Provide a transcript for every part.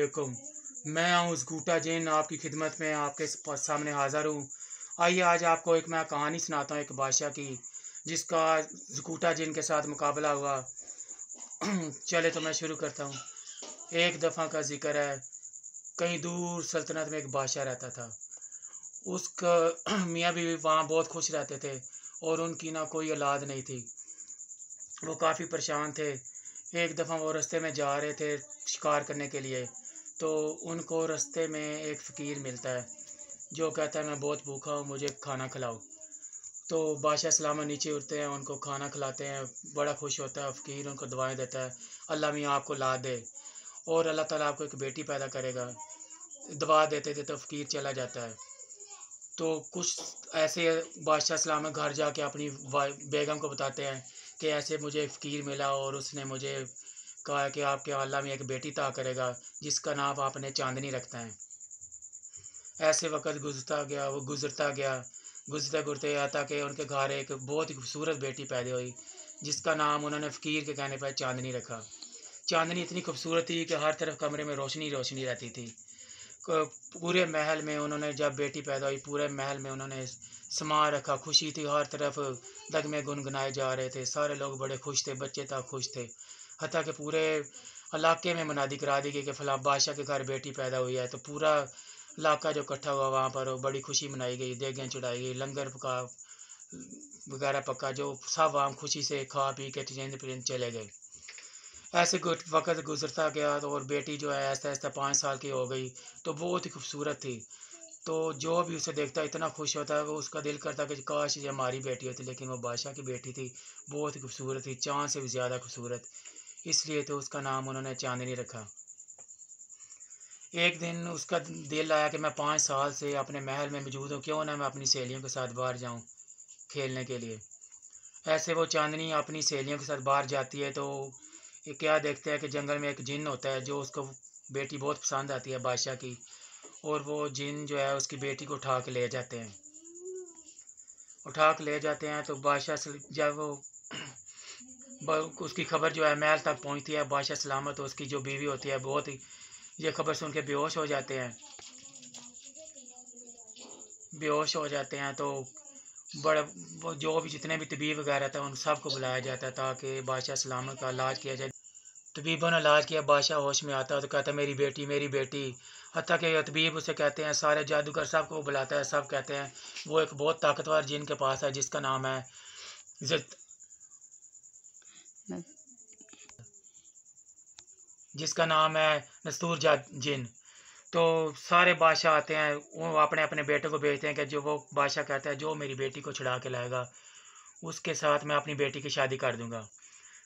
वालेकुम। मैं हूँ ज़कूटा जिन, आपकी खिदमत में आपके सामने हाज़िर हूँ। आइए आज आपको एक मैं कहानी सुनाता हूँ एक बादशाह की, जिसका ज़कूटा जिन के साथ मुकाबला हुआ। चले तो मैं शुरू करता हूँ। एक दफ़ा का ज़िक्र है, कहीं दूर सल्तनत में एक बादशाह रहता था। उसका मियाँ बीवी वहाँ बहुत खुश रहते थे और उनकी ना कोई औलाद नहीं थी। वो काफ़ी परेशान थे। एक दफ़ा वो रास्ते में जा रहे थे शिकार करने के लिए, तो उनको रास्ते में एक फ़कीर मिलता है जो कहता है, मैं बहुत भूखा हूँ, मुझे खाना खिलाओ। तो बादशाह सलामत नीचे उतरते हैं, उनको खाना खिलाते हैं। बड़ा खुश होता है फ़कीर, उनको दुआएं देता है, अल्लाह मियाँ आपको औलाद दे और अल्लाह ताला आपको एक बेटी पैदा करेगा। दुआ देते थे तो फ़कीर चला जाता है। तो कुछ ऐसे बादशाह सलामत घर जाके अपनी बेगम को बताते हैं कि ऐसे मुझे फ़कीर मिला और उसने मुझे कहा है कि आपके अल्लाह में एक बेटी अता करेगा, जिसका नाम आपने चांदनी रखना है। ऐसे वक़्त गुज़रता गया, गुज़रते-गुज़रते यहाँ तक कि उनके घर एक बहुत ही खूबसूरत बेटी पैदा हुई, जिसका नाम उन्होंने फ़कीर के कहने पर चांदनी रखा। चांदनी इतनी खूबसूरत थी कि हर तरफ कमरे में रोशनी-रोशनी रहती थी। क पूरे महल में उन्होंने जब बेटी पैदा हुई, पूरे महल में उन्होंने समा रखा, खुशी थी, हर तरफ नग़्मे गुनगुनाए जा रहे थे, सारे लोग बड़े खुश थे, बच्चे तक खुश थे। हत्ता कि पूरे इलाके में मुनादी करा दी गई कि फ़लाँ बादशाह के घर बेटी पैदा हुई है, तो पूरा इलाका जो इकट्ठा हुआ वहाँ पर बड़ी खुशी मनाई गई, देगें चढ़ाई गई, लंगर पका वगैरह पका, जो सब वहाँ खुशी से खा पी के चेंज चले गए। ऐसे वक़्त गुज़रता गया तो और बेटी जो है आहिस्ता-आहिस्ता 5 साल की हो गई, तो बहुत ही खूबसूरत थी। तो जो भी उसे देखता इतना खुश होता है, वो उसका दिल करता कि काश ये हमारी बेटी होती, लेकिन वो बादशाह की बेटी थी, बहुत ही खूबसूरत थी, चाँद से भी ज़्यादा खूबसूरत। इसलिए तो उसका नाम उन्होंने चाँदनी रखा। एक दिन उसका दिल आया कि मैं 5 साल से अपने महल में मौजूद हूँ, क्यों ना मैं अपनी सहेलियों के साथ बाहर जाऊँ खेलने के लिए। ऐसे वो चाँदनी अपनी सहेलियों के साथ बाहर जाती है, तो ये क्या देखते हैं कि जंगल में एक जिन्न होता है, जो उसको बेटी बहुत पसंद आती है बादशाह की, और वो जिन्न जो है उसकी बेटी को उठा के ले जाते हैं। उठा के ले जाते हैं तो बादशाह से जब वो ब उसकी खबर जो है महल तक पहुँचती है, बादशाह सलामत, तो उसकी जो बीवी होती है बहुत ही ये खबर सुन के बेहोश हो जाते हैं। बेहोश हो जाते हैं तो बड़ा वो जो भी जितने भी तबीब वगैरह थे उन सबको बुलाया जाता है ताकि बादशाह सलामत का इलाज किया जाए। तबीबों ने इलाज किया, बादशाह होश में आता है तो कहता है, मेरी बेटी, मेरी बेटी। हत्ता कि तबीब उसे कहते हैं, सारे जादूगर सबको बुलाता है, सब कहते हैं वो एक बहुत ताकतवर जिन के पास है, जिसका नाम है जित जिसका नाम है नस्तूर जिन। तो सारे बादशाह आते हैं, वो अपने अपने बेटे को भेजते हैं कि जो वो बादशाह कहता है, जो मेरी बेटी को छुड़ा के लाएगा उसके साथ मैं अपनी बेटी की शादी कर दूंगा।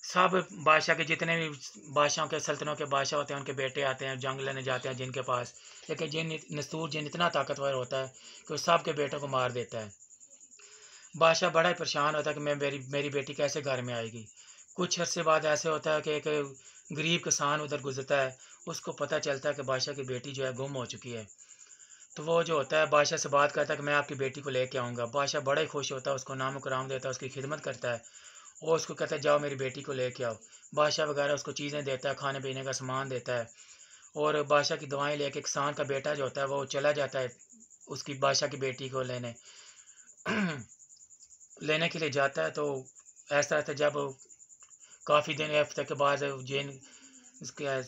सब बादशाह के जितने भी बादशाहों के सल्तनतों के बादशाह होते हैं, उनके बेटे आते हैं, जंग लेने जाते हैं जिनके पास। लेकिन नस्तूर जिन इतना ताकतवर होता है कि वो सब के बेटों को मार देता है। बादशाह बड़ा ही परेशान होता है कि मैं मेरी बेटी कैसे घर में आएगी। कुछ अर्से बाद ऐसे होता है कि एक गरीब किसान उधर गुजरता है, उसको पता चलता है कि बादशाह की बेटी जो है गुम हो चुकी है। तो वो जो होता है बादशाह से बात करता है कि मैं आपकी बेटी को लेके आऊँगा। बादशाह बड़ा ही खुश होता है, उसको नाम कराम देता है, उसकी खिदमत करता है और उसको कहता है, जाओ मेरी बेटी को लेके आओ। बादशाह वगैरह उसको चीज़ें देता है, खाने पीने का सामान देता है और बादशाह की दुआएँ लेके किसान का बेटा जो होता है वो चला जाता है उसकी बादशाह की बेटी को लेने लेने के लिए जाता है। तो ऐसा जब काफ़ी दिन हफ्ते के बाद जिन उसके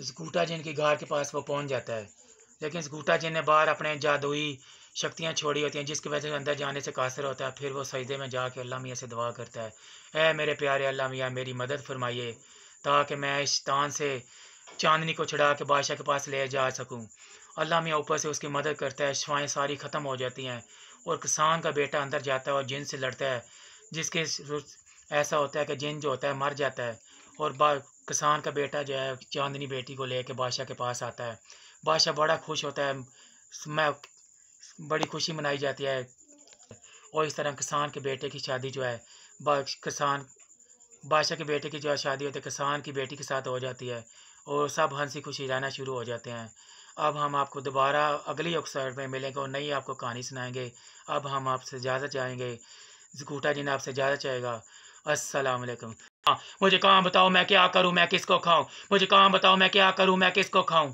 स्कूटा जिन की गार के पास वो पहुंच जाता है, लेकिन स्कूटा जिन ने बाहर अपने जादुई शक्तियां छोड़ी होती हैं, जिसकी वजह से अंदर जाने से कासिर होता है। फिर वो सजदे में जाके अल्लाह मियाँ से दुआ करता है, ऐ मेरे प्यारे अल्लाह मियाँ, मेरी मदद फरमाइए ताकि मैं इस शैतान से चांदनी को छुड़ा के बादशाह के पास ले जा सकूं। अल्लाह मियाँ ऊपर से उसकी मदद करता है, शवाएँ सारी ख़त्म हो जाती हैं और किसान का बेटा अंदर जाता है और जिन से लड़ता है, जिसके ऐसा होता है कि जिन जो होता है मर जाता है और किसान का बेटा जो है चांदनी बेटी को लेके बादशाह के पास आता है। बादशाह बड़ा खुश होता है, मैं बड़ी खुशी मनाई जाती है और इस तरह किसान के बेटे की शादी जो है किसान बादशाह के बेटे की जो शादी होती है किसान की बेटी के साथ हो जाती है और सब हंसी खुशी रहना शुरू हो जाते हैं। अब हम आपको दोबारा अगली एपिसोड में मिलेंगे और नई आपको कहानी सुनाएंगे। अब हम आपसे इजाज़त चाहेंगे, ज़कूटा जिन आपसे इजाज़त चाहेगा। अस्सलाम वालेकुम। मुझे काम बताओ मैं क्या करूं, मैं किसको खाऊं? मुझे काम बताओ मैं क्या करूं, मैं किसको खाऊं?